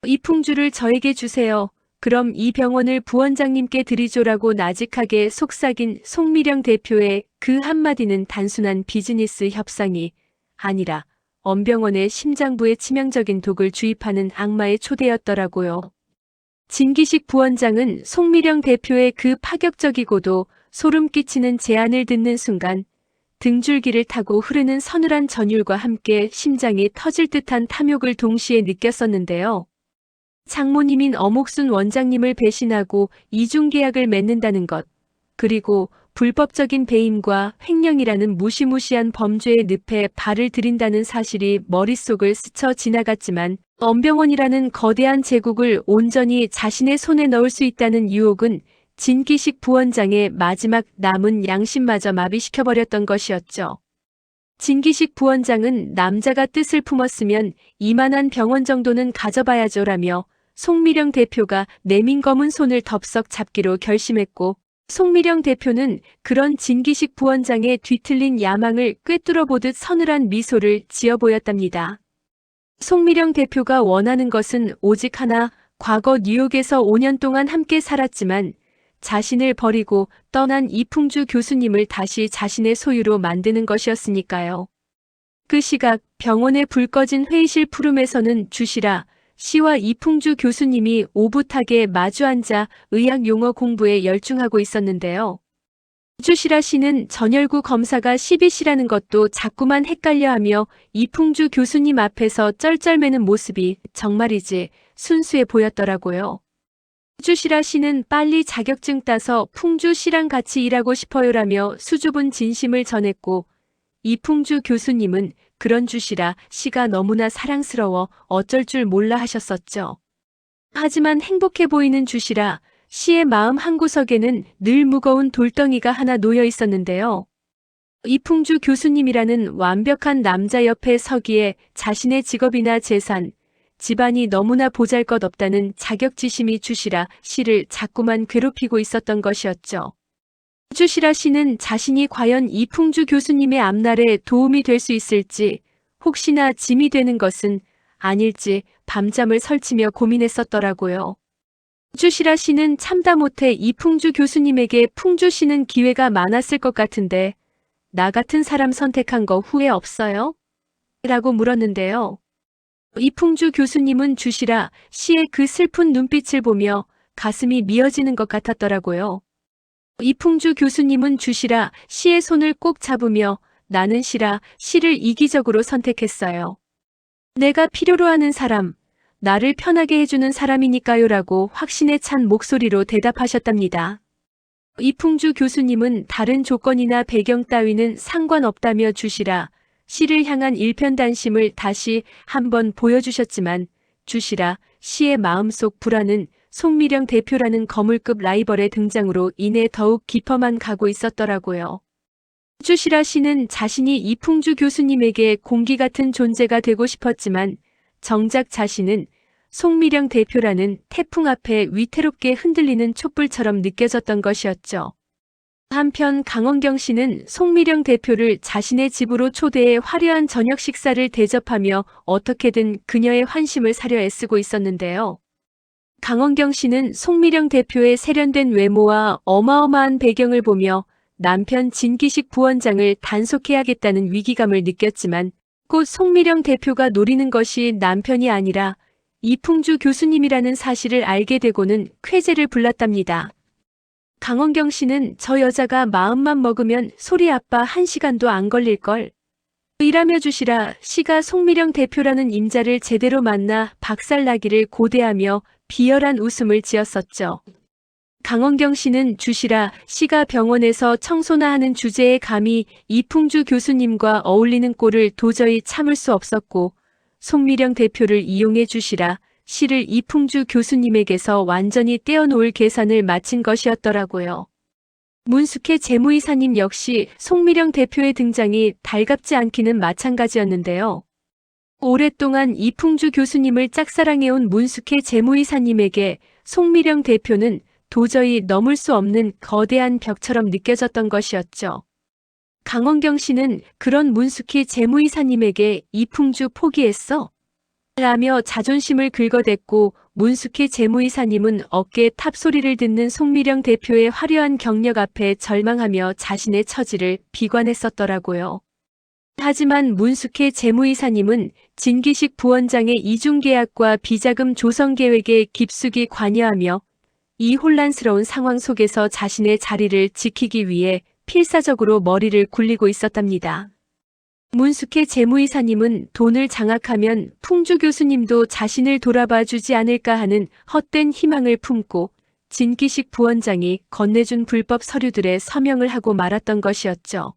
이 풍주를 저에게 주세요. 그럼 이 병원을 부원장님께 드리죠라고 나직하게 속삭인 송미령 대표의 그 한마디는 단순한 비즈니스 협상이 아니라 엄병원의 심장부에 치명적인 독을 주입하는 악마의 초대였더라고요. 진기식 부원장은 송미령 대표의 그 파격적이고도 소름 끼치는 제안을 듣는 순간 등줄기를 타고 흐르는 서늘한 전율과 함께 심장이 터질 듯한 탐욕을 동시에 느꼈었는데요. 장모님인 어목순 원장님을 배신하고 이중계약을 맺는다는 것, 그리고 불법적인 배임과 횡령이라는 무시무시한 범죄의 늪에 발을 들인다는 사실이 머릿속을 스쳐 지나갔지만 엄병원이라는 거대한 제국을 온전히 자신의 손에 넣을 수 있다는 유혹은 진기식 부원장의 마지막 남은 양심마저 마비시켜버렸던 것이었죠. 진기식 부원장은 남자가 뜻을 품었으면 이만한 병원 정도는 가져봐야죠라며 송미령 대표가 내민 검은 손을 덥석 잡기로 결심했고, 송미령 대표는 그런 진기식 부원장의 뒤틀린 야망을 꿰뚫어 보듯 서늘한 미소를 지어 보였답니다. 송미령 대표가 원하는 것은 오직 하나, 과거 뉴욕에서 5년 동안 함께 살았지만 자신을 버리고 떠난 이풍주 교수님을 다시 자신의 소유로 만드는 것이었으니까요. 그 시각 병원의 불 꺼진 회의실 푸름에서는 주시라 씨와 이풍주 교수님이 오붓하게 마주 앉아 의학 용어 공부에 열중하고 있었는데요. 주시라 씨는 전열구 검사가 CBC라는 것도 자꾸만 헷갈려하며 이풍주 교수님 앞에서 쩔쩔매는 모습이 정말이지 순수해 보였더라고요. 주시라 씨는 빨리 자격증 따서 풍주 씨랑 같이 일하고 싶어요라며 수줍은 진심을 전했고, 이풍주 교수님은 그런 주시라 씨가 너무나 사랑스러워 어쩔 줄 몰라 하셨었죠. 하지만 행복해 보이는 주시라 씨의 마음 한구석에는 늘 무거운 돌덩이가 하나 놓여 있었는데요. 이풍주 교수님이라는 완벽한 남자 옆에 서기에 자신의 직업이나 재산, 집안이 너무나 보잘것없다는 자격지심이 주시라 씨를 자꾸만 괴롭히고 있었던 것이었죠. 주시라 씨는 자신이 과연 이풍주 교수님의 앞날에 도움이 될 수 있을지, 혹시나 짐이 되는 것은 아닐지 밤잠을 설치며 고민했었더라고요. 주시라 씨는 참다 못해 이풍주 교수님에게 풍주 씨는 기회가 많았을 것 같은데 나 같은 사람 선택한 거 후회 없어요? 라고 물었는데요. 이풍주 교수님은 주시라 씨의 그 슬픈 눈빛을 보며 가슴이 미어지는 것 같았더라고요. 이풍주 교수님은 주시라 씨의 손을 꼭 잡으며 나는 시라 씨를 이기적으로 선택했어요. 내가 필요로 하는 사람, 나를 편하게 해주는 사람이니까요 라고 확신에 찬 목소리로 대답하셨답니다. 이풍주 교수님은 다른 조건이나 배경 따위는 상관없다며 주시라 씨를 향한 일편단심을 다시 한번 보여주셨지만 주시라 씨의 마음속 불안은 송미령 대표라는 거물급 라이벌의 등장으로 인해 더욱 깊어만 가고 있었더라고요. 주시라 씨는 자신이 이풍주 교수님에게 공기 같은 존재가 되고 싶었지만 정작 자신은 송미령 대표라는 태풍 앞에 위태롭게 흔들리는 촛불처럼 느껴졌던 것이었죠. 한편 강원경 씨는 송미령 대표를 자신의 집으로 초대해 화려한 저녁 식사를 대접하며 어떻게든 그녀의 환심을 사려 애쓰고 있었는데요. 강원경 씨는 송미령 대표의 세련된 외모와 어마어마한 배경을 보며 남편 진기식 부원장을 단속해야겠다는 위기감을 느꼈지만 곧 송미령 대표가 노리는 것이 남편이 아니라 이풍주 교수님이라는 사실을 알게 되고는 쾌재를 불렀답니다. 강원경 씨는 저 여자가 마음만 먹으면 소리 아빠 1시간도 안 걸릴걸. 이라며 주시라 씨가 송미령 대표라는 임자를 제대로 만나 박살나기를 고대하며 비열한 웃음을 지었었죠. 강원경 씨는 주시라 씨가 병원에서 청소나 하는 주제에 감히 이풍주 교수님과 어울리는 꼴을 도저히 참을 수 없었고 송미령 대표를 이용해 주시라 씨를 이풍주 교수님에게서 완전히 떼어놓을 계산을 마친 것이었더라고요. 문숙회 재무이사님 역시 송미령 대표의 등장이 달갑지 않기는 마찬가지였는데요. 오랫동안 이풍주 교수님을 짝사랑해온 문숙회 재무이사님에게 송미령 대표는 도저히 넘을 수 없는 거대한 벽처럼 느껴졌던 것이었죠. 강원경 씨는 그런 문숙희 재무이사님에게 이풍주 포기했어? 라며 자존심을 긁어댔고 문숙희 재무이사님은 어깨 탑소리를 듣는 송미령 대표의 화려한 경력 앞에 절망하며 자신의 처지를 비관했었더라고요. 하지만 문숙희 재무이사님은 진기식 부원장의 이중계약과 비자금 조성 계획에 깊숙이 관여하며 이 혼란스러운 상황 속에서 자신의 자리를 지키기 위해 필사적으로 머리를 굴리고 있었답니다. 문숙희 재무이사님은 돈을 장악하면 풍주 교수님도 자신을 돌아봐 주지 않을까 하는 헛된 희망을 품고 진기식 부원장이 건네준 불법 서류들에 서명을 하고 말았던 것이었죠.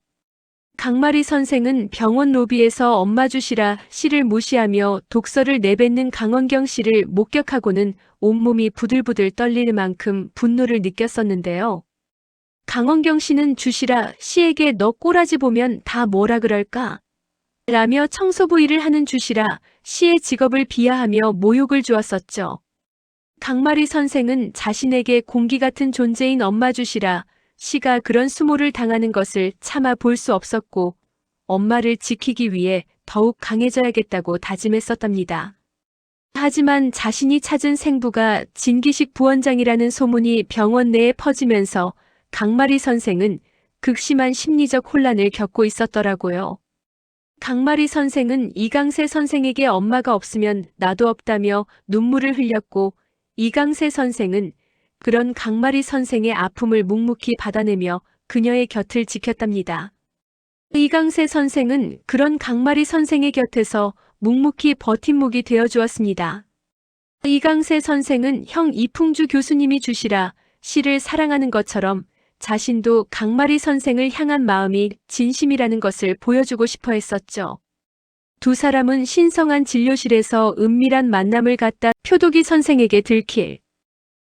강마리 선생은 병원 로비에서 엄마 주시라 씨를 무시하며 독서를 내뱉는 강원경 씨를 목격하고는 온몸이 부들부들 떨릴 만큼 분노를 느꼈었는데요. 강원경 씨는 주시라 씨에게 너 꼬라지 보면 다 뭐라 그럴까? 라며 청소부 일을 하는 주시라 씨의 직업을 비하하며 모욕을 주었었죠. 강마리 선생은 자신에게 공기 같은 존재인 엄마 주시라 씨가 그런 수모를 당하는 것을 참아 볼 수 없었고 엄마를 지키기 위해 더욱 강해져야겠다고 다짐했었답니다. 하지만 자신이 찾은 생부가 진기식 부원장이라는 소문이 병원 내에 퍼지면서 강마리 선생은 극심한 심리적 혼란을 겪고 있었더라고요. 강마리 선생은 이강세 선생에게 엄마가 없으면 나도 없다며 눈물을 흘렸고 이강세 선생은 그런 강마리 선생의 아픔을 묵묵히 받아내며 그녀의 곁을 지켰답니다. 이강세 선생은 그런 강마리 선생의 곁에서 묵묵히 버팀목이 되어주었습니다. 이강세 선생은 형 이풍주 교수님이 주시라 씨를 사랑하는 것처럼 자신도 강마리 선생을 향한 마음이 진심이라는 것을 보여주고 싶어 했었죠. 두 사람은 신성한 진료실에서 은밀한 만남을 갖다 표독이 선생에게 들킬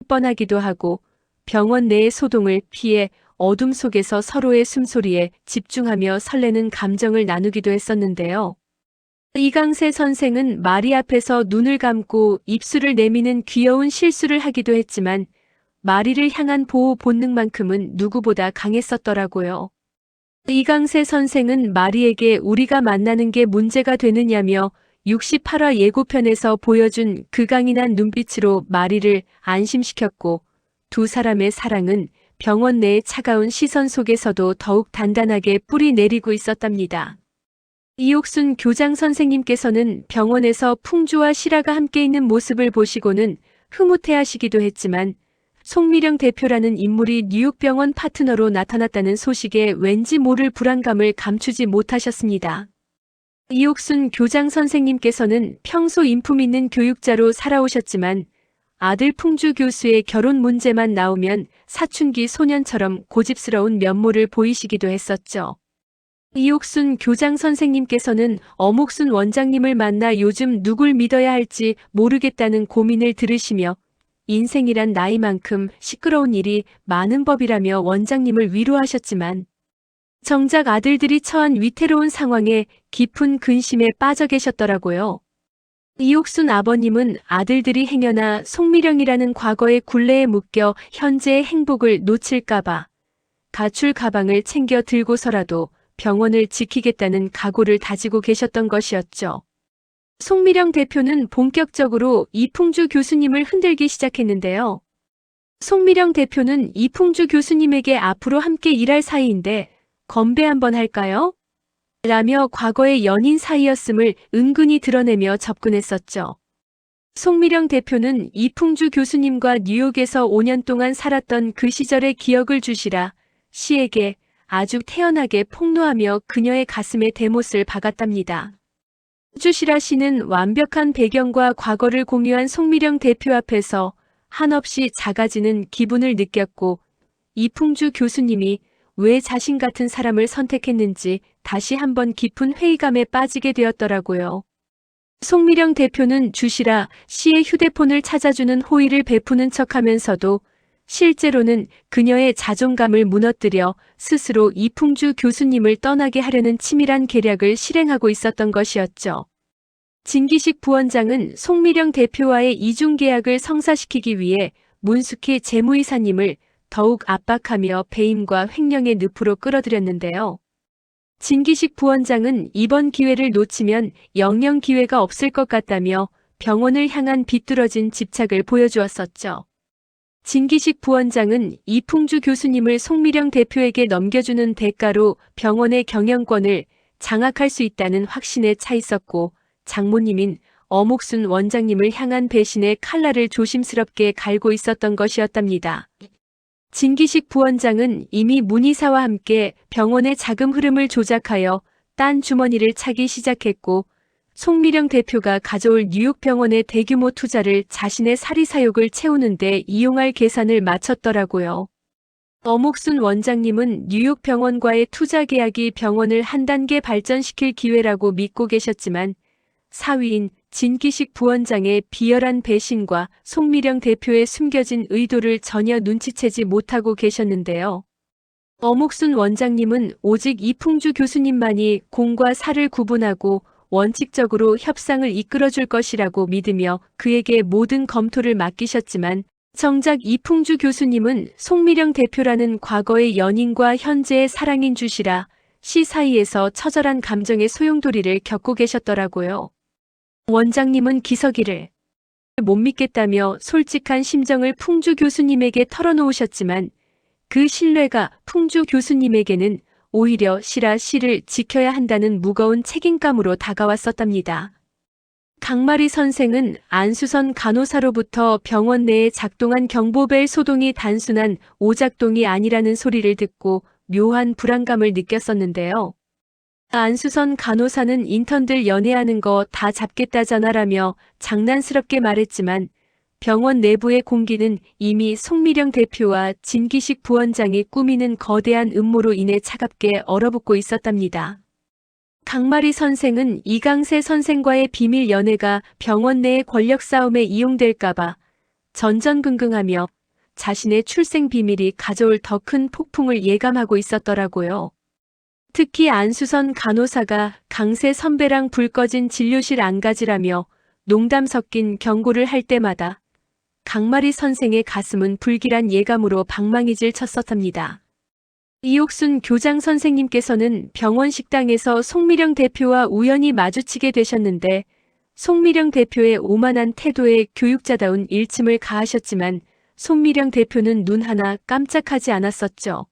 뻔하기도 하고 병원 내의 소동을 피해 어둠 속에서 서로의 숨소리에 집중하며 설레는 감정을 나누기도 했었는데요. 이강세 선생은 마리 앞에서 눈을 감고 입술을 내미는 귀여운 실수를 하기도 했지만 마리를 향한 보호 본능만큼은 누구보다 강했었더라고요. 이강세 선생은 마리에게 우리가 만나는 게 문제가 되느냐며 68화 예고편에서 보여준 그 강인한 눈빛으로 마리를 안심시켰고 두 사람의 사랑은 병원 내의 차가운 시선 속에서도 더욱 단단하게 뿌리 내리고 있었답니다. 이옥순 교장 선생님께서는 병원에서 풍주와 시라가 함께 있는 모습을 보시고는 흐뭇해하시기도 했지만 송미령 대표라는 인물이 뉴욕병원 파트너로 나타났다는 소식에 왠지 모를 불안감을 감추지 못하셨습니다. 이옥순 교장 선생님께서는 평소 인품 있는 교육자로 살아오셨지만 아들 풍주 교수의 결혼 문제만 나오면 사춘기 소년처럼 고집스러운 면모를 보이시기도 했었죠. 이옥순 교장 선생님께서는 어목순 원장님을 만나 요즘 누굴 믿어야 할지 모르겠다는 고민을 들으시며 인생이란 나이만큼 시끄러운 일이 많은 법이라며 원장님을 위로하셨지만 정작 아들들이 처한 위태로운 상황에 깊은 근심에 빠져 계셨더라고요. 이옥순 아버님은 아들들이 행여나 송미령이라는 과거의 굴레에 묶여 현재의 행복을 놓칠까봐 가출 가방을 챙겨 들고서라도 병원을 지키겠다는 각오를 다지고 계셨던 것이었죠. 송미령 대표는 본격적으로 이풍주 교수님을 흔들기 시작했는데요. 송미령 대표는 이풍주 교수님에게 앞으로 함께 일할 사이인데 건배 한번 할까요? 라며 과거의 연인 사이였음을 은근히 드러내며 접근했었죠. 송미령 대표는 이풍주 교수님과 뉴욕에서 5년 동안 살았던 그 시절의 기억을 주시라 씨에게 아주 태연하게 폭로하며 그녀의 가슴에 대못을 박았답니다. 주시라 씨는 완벽한 배경과 과거를 공유한 송미령 대표 앞에서 한없이 작아지는 기분을 느꼈고 이풍주 교수님이 왜 자신 같은 사람을 선택했는지 다시 한번 깊은 회의감에 빠지게 되었더라고요. 송미령 대표는 주시라 씨의 휴대폰을 찾아주는 호의를 베푸는 척하면서도 실제로는 그녀의 자존감을 무너뜨려 스스로 이풍주 교수님을 떠나게 하려는 치밀한 계략을 실행하고 있었던 것이었죠. 진기식 부원장은 송미령 대표와의 이중계약을 성사시키기 위해 문숙희 재무이사님을 더욱 압박하며 배임과 횡령의 늪으로 끌어들였는데요. 진기식 부원장은 이번 기회를 놓치면 영영 기회가 없을 것 같다며 병원을 향한 비뚤어진 집착을 보여주었었죠. 진기식 부원장은 이풍주 교수님을 송미령 대표에게 넘겨주는 대가로 병원의 경영권을 장악할 수 있다는 확신에 차 있었고, 장모님인 어목순 원장님을 향한 배신의 칼날을 조심스럽게 갈고 있었던 것이었답니다. 진기식 부원장은 이미 문의사와 함께 병원의 자금 흐름을 조작하여 딴 주머니를 차기 시작했고, 송미령 대표가 가져올 뉴욕 병원의 대규모 투자를 자신의 사리사욕을 채우는 데 이용할 계산을 마쳤더라고요. 어목순 원장님은 뉴욕 병원과의 투자 계약이 병원을 한 단계 발전시킬 기회라고 믿고 계셨지만, 사위인 진기식 부원장의 비열한 배신과 송미령 대표의 숨겨진 의도를 전혀 눈치채지 못하고 계셨는데요. 어목순 원장님은 오직 이풍주 교수님만이 공과 사를 구분하고 원칙적으로 협상을 이끌어줄 것이라고 믿으며 그에게 모든 검토를 맡기셨지만, 정작 이풍주 교수님은 송미령 대표라는 과거의 연인과 현재의 사랑인 주시라 시 사이에서 처절한 감정의 소용돌이를 겪고 계셨더라고요. 원장님은 기석이를 못 믿겠다며 솔직한 심정을 풍주 교수님에게 털어놓으셨지만, 그 신뢰가 풍주 교수님에게는 오히려 시라 씨를 지켜야 한다는 무거운 책임감으로 다가왔었답니다. 강마리 선생은 안수선 간호사로부터 병원 내에 작동한 경보벨 소동이 단순한 오작동이 아니라는 소리를 듣고 묘한 불안감을 느꼈었는데요. 안수선 간호사는 인턴들 연애하는 거 다 잡겠다잖아라며 장난스럽게 말했지만, 병원 내부의 공기는 이미 송미령 대표와 진기식 부원장이 꾸미는 거대한 음모로 인해 차갑게 얼어붙고 있었답니다. 강마리 선생은 이강세 선생과의 비밀 연애가 병원 내의 권력 싸움에 이용될까봐 전전긍긍하며 자신의 출생 비밀이 가져올 더 큰 폭풍을 예감하고 있었더라고요. 특히 안수선 간호사가 강세 선배랑 불 꺼진 진료실 안 가지라며 농담 섞인 경고를 할 때마다 강마리 선생의 가슴은 불길한 예감으로 방망이질 쳤었답니다. 이옥순 교장 선생님께서는 병원 식당에서 송미령 대표와 우연히 마주치게 되셨는데, 송미령 대표의 오만한 태도에 교육자다운 일침을 가하셨지만 송미령 대표는 눈 하나 깜짝하지 않았었죠.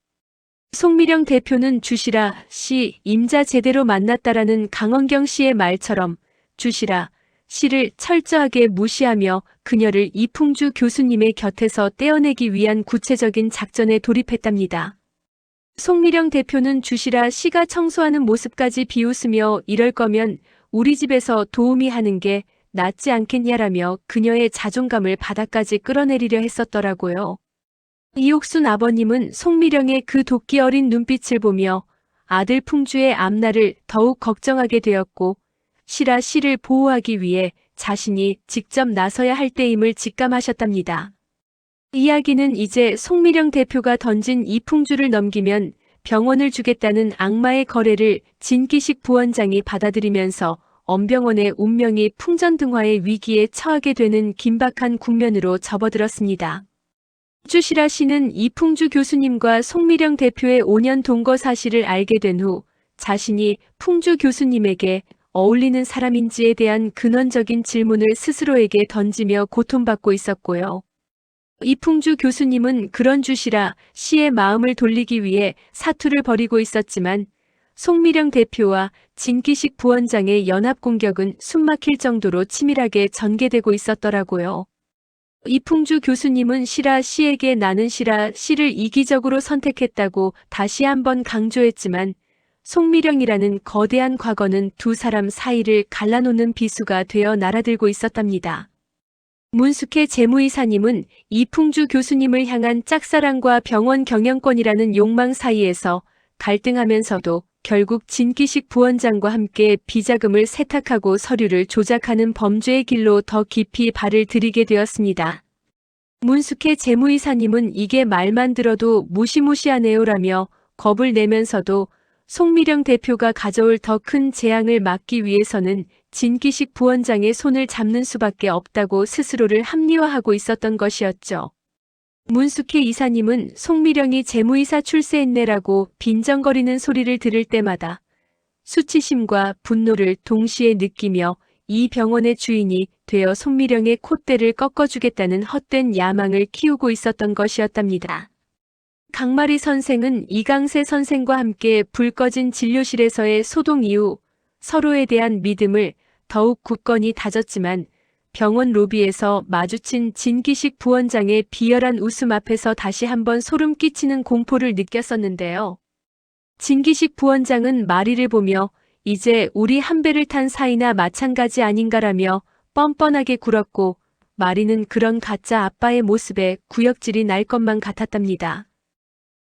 송미령 대표는 주시라 씨 임자 제대로 만났다라는 강원경 씨의 말처럼 주시라 씨를 철저하게 무시하며 그녀를 이풍주 교수님의 곁에서 떼어내기 위한 구체적인 작전에 돌입했답니다. 송미령 대표는 주시라 씨가 청소하는 모습까지 비웃으며 이럴 거면 우리 집에서 도우미 하는 게 낫지 않겠냐라며 그녀의 자존감을 바닥까지 끌어내리려 했었더라고요. 이옥순 아버님은 송미령의 그 도끼 어린 눈빛을 보며 아들 풍주의 앞날을 더욱 걱정하게 되었고, 시라 씨를 보호하기 위해 자신이 직접 나서야 할 때임을 직감하셨답니다. 이야기는 이제 송미령 대표가 던진 이풍주를 넘기면 병원을 주겠다는 악마의 거래를 진기식 부원장이 받아들이면서 엄병원의 운명이 풍전등화의 위기에 처하게 되는 긴박한 국면으로 접어들었습니다. 주시라 씨는 이풍주 교수님과 송미령 대표의 5년 동거 사실을 알게 된 후 자신이 풍주 교수님에게 어울리는 사람인지에 대한 근원적인 질문을 스스로에게 던지며 고통받고 있었고요. 이풍주 교수님은 그런 주시라 씨의 마음을 돌리기 위해 사투를 벌이고 있었지만, 송미령 대표와 진기식 부원장의 연합 공격은 숨막힐 정도로 치밀하게 전개되고 있었더라고요. 이풍주 교수님은 시라 씨에게 나는 시라 씨를 이기적으로 선택했다고 다시 한번 강조했지만, 송미령이라는 거대한 과거는 두 사람 사이를 갈라놓는 비수가 되어 날아들고 있었답니다. 문숙회 재무이사님은 이풍주 교수님을 향한 짝사랑과 병원 경영권이라는 욕망 사이에서 갈등하면서도 결국 진기식 부원장과 함께 비자금을 세탁하고 서류를 조작하는 범죄의 길로 더 깊이 발을 들이게 되었습니다. 문숙회 재무이사님은 이게 말만 들어도 무시무시하네요라며 겁을 내면서도 송미령 대표가 가져올 더 큰 재앙을 막기 위해서는 진기식 부원장의 손을 잡는 수밖에 없다고 스스로를 합리화하고 있었던 것이었죠. 문숙회 이사님은 송미령이 재무이사 출세했네라고 빈정거리는 소리를 들을 때마다 수치심과 분노를 동시에 느끼며 이 병원의 주인이 되어 송미령의 콧대를 꺾어주겠다는 헛된 야망을 키우고 있었던 것이었답니다. 강마리 선생은 이강세 선생과 함께 불 꺼진 진료실에서의 소동 이후 서로에 대한 믿음을 더욱 굳건히 다졌지만 병원 로비에서 마주친 진기식 부원장의 비열한 웃음 앞에서 다시 한번 소름 끼치는 공포를 느꼈었는데요. 진기식 부원장은 마리를 보며 이제 우리 한 배를 탄 사이나 마찬가지 아닌가라며 뻔뻔하게 굴었고 마리는 그런 가짜 아빠의 모습에 구역질이 날 것만 같았답니다.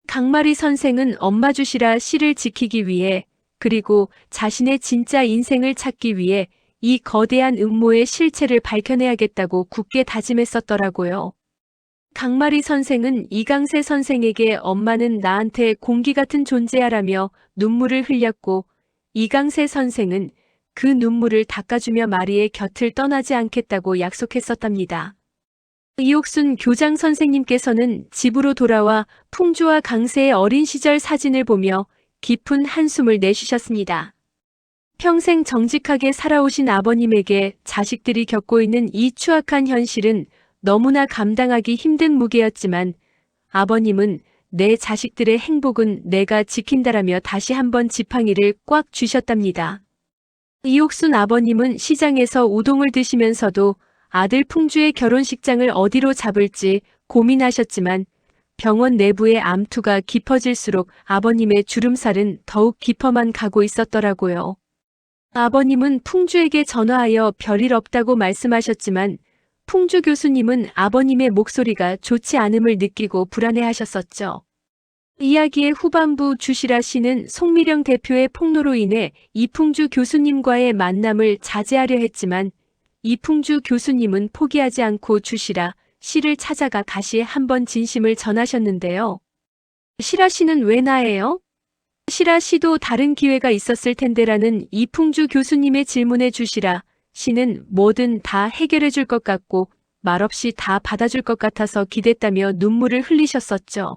강마리 선생은 엄마 주시라 씨를 지키기 위해 그리고 자신의 진짜 인생을 찾기 위해 이 거대한 음모의 실체를 밝혀내야겠다고 굳게 다짐했었더라고요. 강마리 선생은 이강세 선생에게 엄마는 나한테 공기 같은 존재야라며 눈물을 흘렸고 이강세 선생은 그 눈물을 닦아주며 마리의 곁을 떠나지 않겠다고 약속했었답니다. 이옥순 교장 선생님께서는 집으로 돌아와 풍주와 강세의 어린 시절 사진을 보며 깊은 한숨을 내쉬셨습니다. 평생 정직하게 살아오신 아버님에게 자식들이 겪고 있는 이 추악한 현실은 너무나 감당하기 힘든 무게였지만 아버님은 내 자식들의 행복은 내가 지킨다라며 다시 한번 지팡이를 꽉 쥐셨답니다. 이옥순 아버님은 시장에서 우동을 드시면서도 아들 풍주의 결혼식장을 어디로 잡을지 고민하셨지만 병원 내부의 암투가 깊어질수록 아버님의 주름살은 더욱 깊어만 가고 있었더라고요. 아버님은 풍주에게 전화하여 별일 없다고 말씀하셨지만 풍주 교수님은 아버님의 목소리가 좋지 않음을 느끼고 불안해하셨었죠. 이야기의 후반부 주시라 씨는 송미령 대표의 폭로로 인해 이풍주 교수님과의 만남을 자제하려 했지만 이풍주 교수님은 포기하지 않고 주시라 씨를 찾아가 다시 한번 진심을 전하셨는데요. 시라 씨는 왜 나예요? 시라 씨도 다른 기회가 있었을 텐데라는 이풍주 교수님의 질문에 주시라 씨는 뭐든 다 해결해 줄 것 같고 말없이 다 받아줄 것 같아서 기댔다며 눈물을 흘리셨었죠.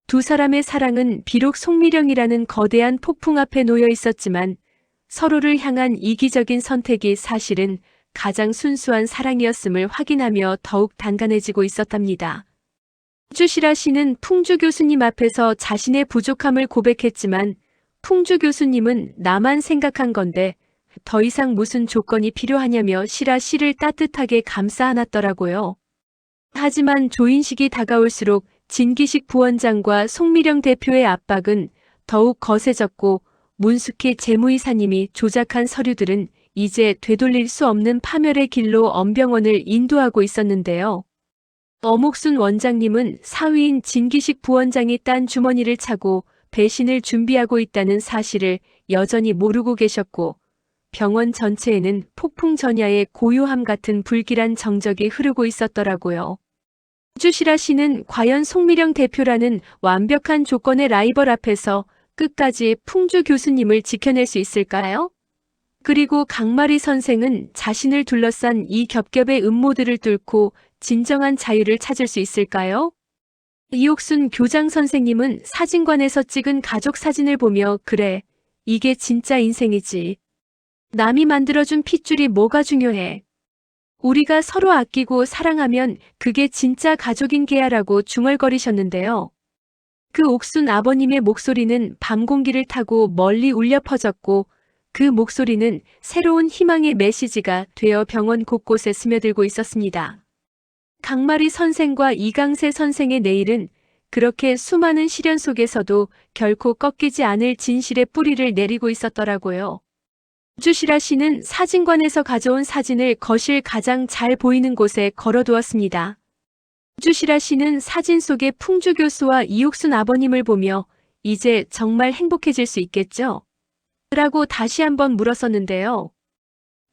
두 사람의 사랑은 비록 송미령이라는 거대한 폭풍 앞에 놓여 있었지만 서로를 향한 이기적인 선택이 사실은 가장 순수한 사랑이었음을 확인하며 더욱 단단해지고 있었답니다. 주시라 씨는 풍주 교수님 앞에서 자신의 부족함을 고백했지만 풍주 교수님은 나만 생각한 건데 더 이상 무슨 조건이 필요하냐며 시라 씨를 따뜻하게 감싸 안았더라고요. 하지만 조인식이 다가올수록 진기식 부원장과 송미령 대표의 압박은 더욱 거세졌고 문숙희 재무이사님이 조작한 서류들은 이제 되돌릴 수 없는 파멸의 길로 엄병원을 인도하고 있었는데요. 어목순 원장님은 사위인 진기식 부원장이 딴 주머니를 차고 배신을 준비하고 있다는 사실을 여전히 모르고 계셨고 병원 전체에는 폭풍 전야의 고요함 같은 불길한 정적이 흐르고 있었더라고요. 주시라 씨는 과연 송미령 대표라는 완벽한 조건의 라이벌 앞에서 끝까지 풍주 교수님을 지켜낼 수 있을까요? 그리고 강마리 선생은 자신을 둘러싼 이 겹겹의 음모들을 뚫고 진정한 자유를 찾을 수 있을까요? 이옥순 교장 선생님은 사진관에서 찍은 가족 사진을 보며 그래, 이게 진짜 인생이지. 남이 만들어준 핏줄이 뭐가 중요해. 우리가 서로 아끼고 사랑하면 그게 진짜 가족인 게야라고 중얼거리셨는데요. 그 옥순 아버님의 목소리는 밤 공기를 타고 멀리 울려 퍼졌고 그 목소리는 새로운 희망의 메시지가 되어 병원 곳곳에 스며들고 있었습니다. 강마리 선생과 이강세 선생의 내일은 그렇게 수많은 시련 속에서도 결코 꺾이지 않을 진실의 뿌리를 내리고 있었더라고요. 주시라 씨는 사진관에서 가져온 사진을 거실 가장 잘 보이는 곳에 걸어두었습니다. 주시라 씨는 사진 속의 풍주 교수와 이옥순 아버님을 보며 이제 정말 행복해질 수 있겠죠? 라고 다시 한번 물었었는데요.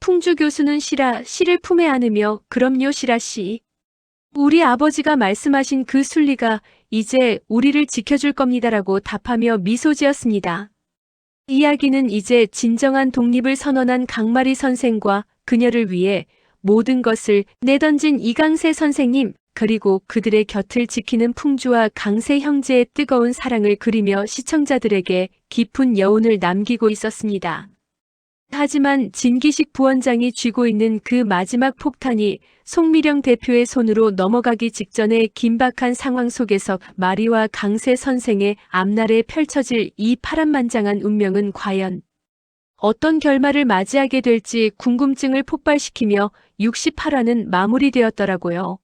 풍주 교수는 시라 씨를 품에 안으며 그럼요 시라 씨. 우리 아버지가 말씀하신 그 순리가 이제 우리를 지켜줄 겁니다라고 답하며 미소 지었습니다. 이야기는 이제 진정한 독립을 선언한 강마리 선생과 그녀를 위해 모든 것을 내던진 이강세 선생님 그리고 그들의 곁을 지키는 풍주와 강세 형제의 뜨거운 사랑을 그리며 시청자들에게 깊은 여운을 남기고 있었습니다. 하지만 진기식 부원장이 쥐고 있는 그 마지막 폭탄이 송미령 대표의 손으로 넘어가기 직전에 긴박한 상황 속에서 마리와 강세 선생의 앞날에 펼쳐질 이 파란만장한 운명은 과연 어떤 결말을 맞이하게 될지 궁금증을 폭발시키며 68화는 마무리되었더라고요.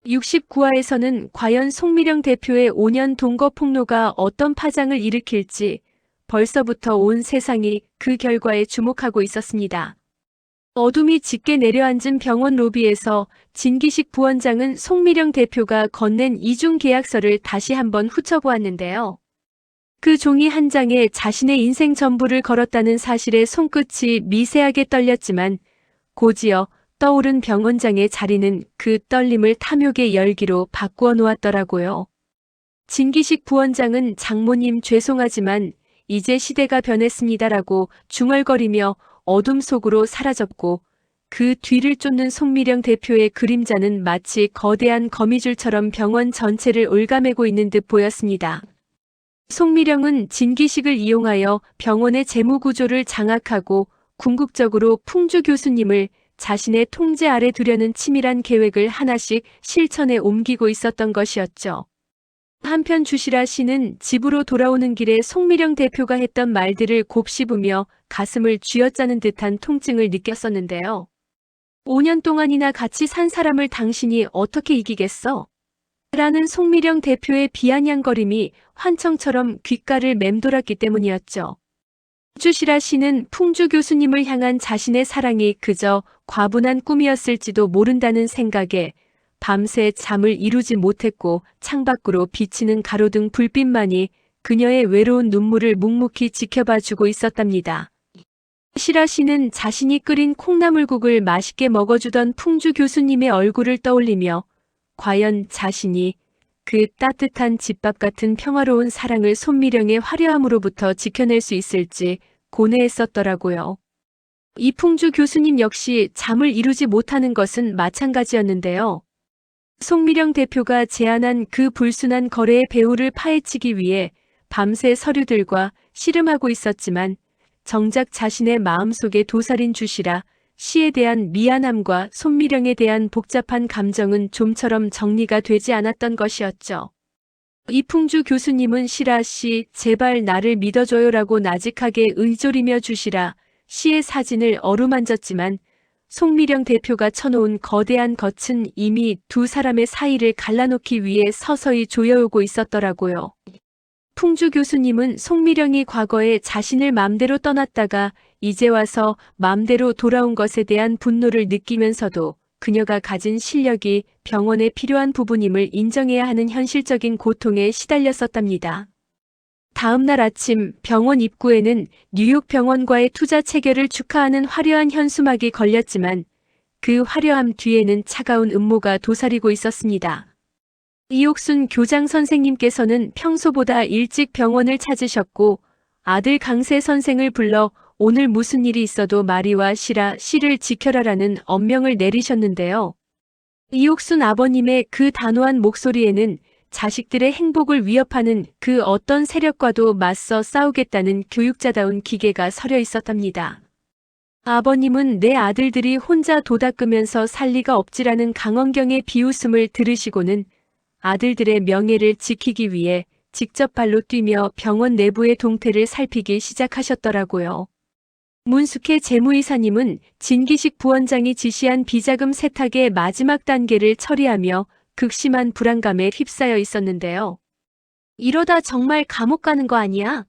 69화에서는 과연 송미령 대표의 5년 동거 폭로가 어떤 파장을 일으킬지 벌써부터 온 세상이 그 결과에 주목하고 있었습니다. 어둠이 짙게 내려앉은 병원 로비에서 진기식 부원장은 송미령 대표가 건넨 이중 계약서를 다시 한번 훑어보았는데요. 그 종이 한 장에 자신의 인생 전부를 걸었다는 사실에 손끝이 미세하게 떨렸지만 곧이어 떠오른 병원장의 자리는 그 떨림을 탐욕의 열기로 바꾸어 놓았더라고요. 진기식 부원장은 장모님 죄송하지만 이제 시대가 변했습니다라고 중얼거리며 어둠 속으로 사라졌고 그 뒤를 쫓는 송미령 대표의 그림자는 마치 거대한 거미줄처럼 병원 전체를 올가매고 있는 듯 보였습니다. 송미령은 진기식을 이용하여 병원의 재무 구조를 장악하고 궁극적으로 풍주 교수님을 자신의 통제 아래 두려는 치밀한 계획을 하나씩 실천에 옮기고 있었던 것이었죠. 한편 주시라 씨는 집으로 돌아오는 길에 송미령 대표가 했던 말들을 곱씹으며 가슴을 쥐어짜는 듯한 통증을 느꼈었는데요. 5년 동안이나 같이 산 사람을 당신이 어떻게 이기겠어? 라는 송미령 대표의 비아냥거림이 환청처럼 귓가를 맴돌았기 때문이었죠. 주시라 씨는 풍주 교수님을 향한 자신의 사랑이 그저 과분한 꿈이었을지도 모른다는 생각에 밤새 잠을 이루지 못했고 창밖으로 비치는 가로등 불빛만이 그녀의 외로운 눈물을 묵묵히 지켜봐주고 있었답니다. 시라 씨는 자신이 끓인 콩나물국을 맛있게 먹어주던 풍주 교수님의 얼굴을 떠올리며 과연 자신이 그 따뜻한 집밥 같은 평화로운 사랑을 손미령의 화려함으로부터 지켜낼 수 있을지 고뇌했었더라고요. 이풍주 교수님 역시 잠을 이루지 못하는 것은 마찬가지였는데요. 송미령 대표가 제안한 그 불순한 거래의 배후를 파헤치기 위해 밤새 서류들과 씨름하고 있었지만 정작 자신의 마음속에 도살인 주시라 씨에 대한 미안함과 손미령에 대한 복잡한 감정은 좀처럼 정리가 되지 않았던 것이었죠. 이풍주 교수님은 시라 씨, 제발 나를 믿어줘요라고 나직하게 의조리며 주시라 씨의 사진을 어루만졌지만 송미령 대표가 쳐놓은 거대한 덫은 이미 두 사람의 사이를 갈라놓기 위해 서서히 조여오고 있었더라고요. 풍주 교수님은 송미령이 과거에 자신을 맘대로 떠났다가 이제 와서 맘대로 돌아온 것에 대한 분노를 느끼면서도 그녀가 가진 실력이 병원에 필요한 부분임을 인정해야 하는 현실적인 고통에 시달렸었답니다. 다음 날 아침 병원 입구에는 뉴욕 병원과의 투자 체결을 축하하는 화려한 현수막이 걸렸지만 그 화려함 뒤에는 차가운 음모가 도사리고 있었습니다. 이옥순 교장 선생님께서는 평소보다 일찍 병원을 찾으셨고 아들 강세 선생을 불러 오늘 무슨 일이 있어도 마리와 시라 씨를 지켜라라는 엄명을 내리셨는데요. 이옥순 아버님의 그 단호한 목소리에는 자식들의 행복을 위협하는 그 어떤 세력과도 맞서 싸우겠다는 교육자다운 기계가 서려 있었답니다. 아버님은 내 아들들이 혼자 도닦으면서 살 리가 없지라는 강원경의 비웃음을 들으시고는 아들들의 명예를 지키기 위해 직접 발로 뛰며 병원 내부의 동태를 살피기 시작하셨더라고요. 문숙회 재무이사님은 진기식 부원장이 지시한 비자금 세탁의 마지막 단계를 처리하며 극심한 불안감에 휩싸여 있었는데요. 이러다 정말 감옥 가는 거 아니야?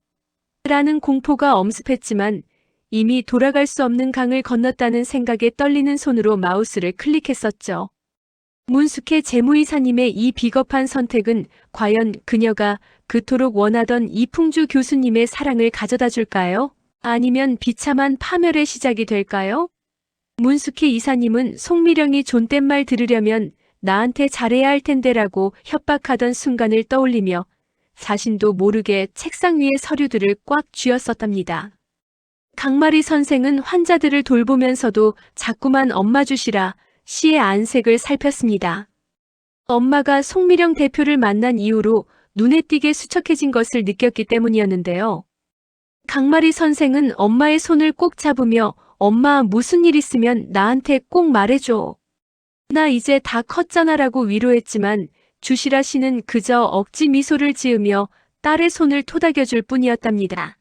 라는 공포가 엄습했지만 이미 돌아갈 수 없는 강을 건넜다는 생각에 떨리는 손으로 마우스를 클릭했었죠. 문숙회 재무이사님의 이 비겁한 선택은 과연 그녀가 그토록 원하던 이풍주 교수님의 사랑을 가져다 줄까요? 아니면 비참한 파멸의 시작이 될까요? 문숙회 이사님은 송미령이 존댓말 들으려면 나한테 잘해야 할 텐데라고 협박하던 순간을 떠올리며 자신도 모르게 책상 위의 서류들을 꽉 쥐었었답니다. 강마리 선생은 환자들을 돌보면서도 자꾸만 엄마 주시라 씨의 안색을 살폈습니다. 엄마가 송미령 대표를 만난 이후로 눈에 띄게 수척해진 것을 느꼈기 때문이었는데요. 강마리 선생은 엄마의 손을 꼭 잡으며 엄마 무슨 일 있으면 나한테 꼭 말해줘. 나 이제 다 컸잖아라고 위로했지만 주시라 씨는 그저 억지 미소를 지으며 딸의 손을 토닥여줄 뿐이었답니다.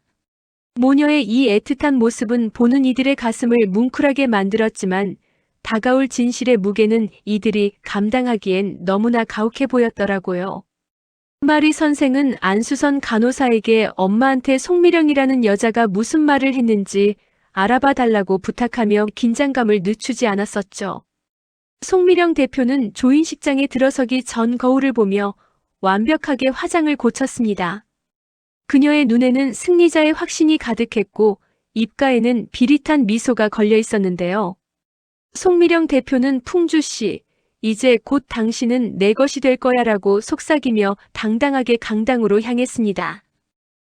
모녀의 이 애틋한 모습은 보는 이들의 가슴을 뭉클하게 만들었지만 다가올 진실의 무게는 이들이 감당하기엔 너무나 가혹해 보였더라고요. 마리 선생은 안수선 간호사에게 엄마한테 송미령이라는 여자가 무슨 말을 했는지 알아봐 달라고 부탁하며 긴장감을 늦추지 않았었죠. 송미령 대표는 조인식장에 들어서기 전 거울을 보며 완벽하게 화장을 고쳤습니다. 그녀의 눈에는 승리자의 확신이 가득했고 입가에는 비릿한 미소가 걸려 있었는데요. 송미령 대표는 풍주 씨, 이제 곧 당신은 내 것이 될 거야라고 속삭이며 당당하게 강당으로 향했습니다.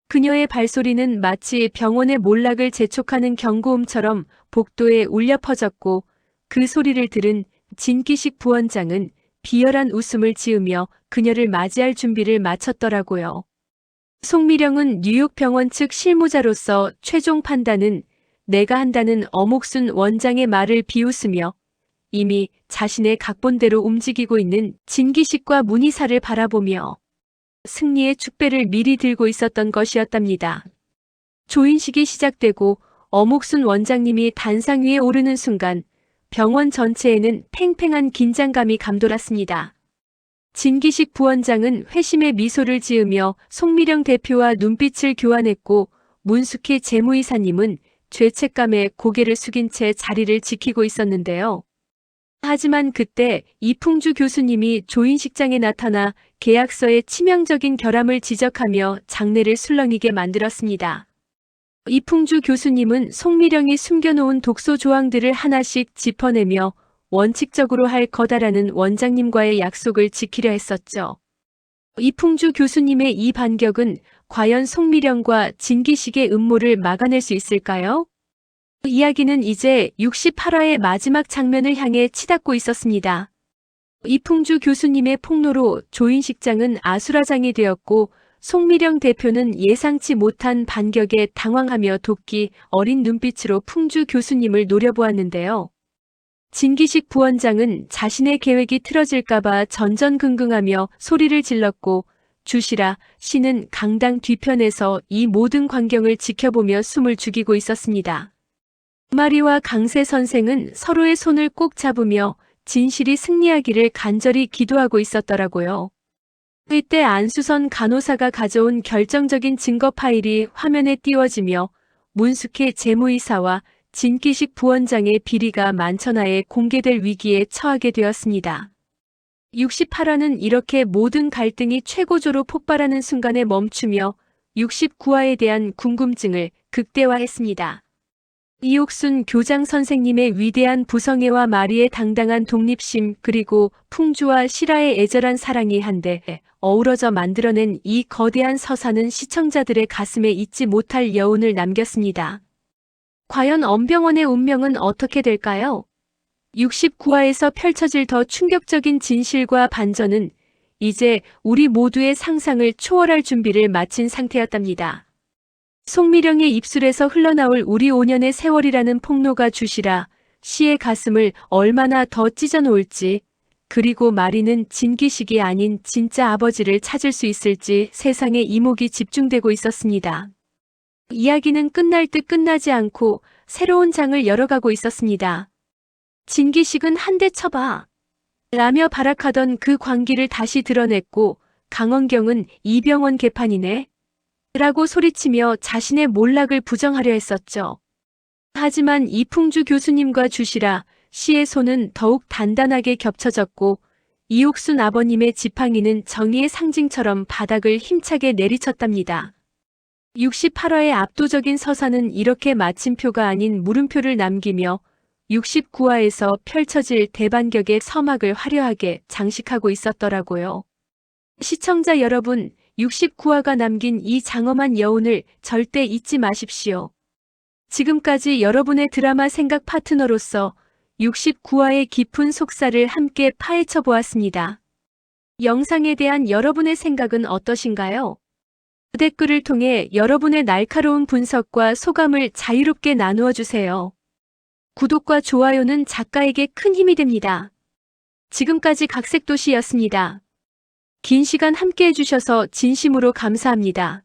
그녀의 발소리는 마치 병원의 몰락을 재촉하는 경고음처럼 복도에 울려 퍼졌고 그 소리를 들은 진기식 부원장은 비열한 웃음을 지으며 그녀를 맞이할 준비를 마쳤더라고요. 송미령은 뉴욕 병원 측 실무자로서 최종 판단은 내가 한다는 어목순 원장의 말을 비웃으며 이미 자신의 각본대로 움직이고 있는 진기식과 문희사를 바라보며 승리의 축배를 미리 들고 있었던 것이었답니다. 조인식이 시작되고 어목순 원장님이 단상 위에 오르는 순간 병원 전체에는 팽팽한 긴장감이 감돌았습니다. 진기식 부원장은 회심의 미소를 지으며 송미령 대표와 눈빛을 교환했고 문숙희 재무이사님은 죄책감에 고개를 숙인 채 자리를 지키고 있었는데요. 하지만 그때 이풍주 교수님이 조인식장에 나타나 계약서의 치명적인 결함을 지적하며 장내를 술렁이게 만들었습니다. 이풍주 교수님은 송미령이 숨겨놓은 독소 조항들을 하나씩 짚어내며 원칙적으로 할 거다라는 원장님과의 약속을 지키려 했었죠. 이풍주 교수님의 이 반격은 과연 송미령과 진기식의 음모를 막아낼 수 있을까요? 이야기는 이제 68화의 마지막 장면을 향해 치닫고 있었습니다. 이풍주 교수님의 폭로로 조인식장은 아수라장이 되었고 송미령 대표는 예상치 못한 반격에 당황하며 도끼 어린 눈빛으로 풍주 교수님을 노려보았는데요. 진기식 부원장은 자신의 계획이 틀어질까봐 전전긍긍하며 소리를 질렀고 주시라 씨는 강당 뒤편에서 이 모든 광경을 지켜보며 숨을 죽이고 있었습니다. 마리와 강세 선생은 서로의 손을 꼭 잡으며 진실이 승리하기를 간절히 기도하고 있었더라고요. 이때 안수선 간호사가 가져온 결정적인 증거 파일이 화면에 띄워지며 문숙희 재무이사와 진기식 부원장의 비리가 만천하에 공개될 위기에 처하게 되었습니다. 68화는 이렇게 모든 갈등이 최고조로 폭발하는 순간에 멈추며 69화에 대한 궁금증을 극대화했습니다. 이옥순 교장 선생님의 위대한 부성애와 마리의 당당한 독립심 그리고 풍주와 실화의 애절한 사랑이 한데 어우러져 만들어낸 이 거대한 서사는 시청자들의 가슴에 잊지 못할 여운을 남겼습니다. 과연 엄병원의 운명은 어떻게 될까요? 69화에서 펼쳐질 더 충격적인 진실과 반전은 이제 우리 모두의 상상을 초월할 준비를 마친 상태였답니다. 송미령의 입술에서 흘러나올 우리 5년의 세월이라는 폭로가 주시라 씨의 가슴을 얼마나 더 찢어놓을지 그리고 마리는 진기식이 아닌 진짜 아버지를 찾을 수 있을지 세상에 이목이 집중되고 있었습니다. 이야기는 끝날 듯 끝나지 않고 새로운 장을 열어가고 있었습니다. 진기식은 한 대 쳐봐 라며 발악하던 그 광기를 다시 드러냈고 강원경은 이병헌 개판이네 라고 소리치며 자신의 몰락을 부정하려 했었죠. 하지만 이풍주 교수님과 주시라 씨의 손은 더욱 단단하게 겹쳐졌고 이옥순 아버님의 지팡이는 정의의 상징처럼 바닥을 힘차게 내리쳤답니다. 68화의 압도적인 서사는 이렇게 마침표가 아닌 물음표를 남기며 69화에서 펼쳐질 대반격의 서막을 화려하게 장식하고 있었더라고요. 시청자 여러분, 69화가 남긴 이 장엄한 여운을 절대 잊지 마십시오. 지금까지 여러분의 드라마 생각 파트너로서 69화의 깊은 속살을 함께 파헤쳐 보았습니다. 영상에 대한 여러분의 생각은 어떠신가요? 댓글을 통해 여러분의 날카로운 분석과 소감을 자유롭게 나누어 주세요. 구독과 좋아요는 작가에게 큰 힘이 됩니다. 지금까지 각색도시였습니다. 긴 시간 함께 해주셔서 진심으로 감사합니다.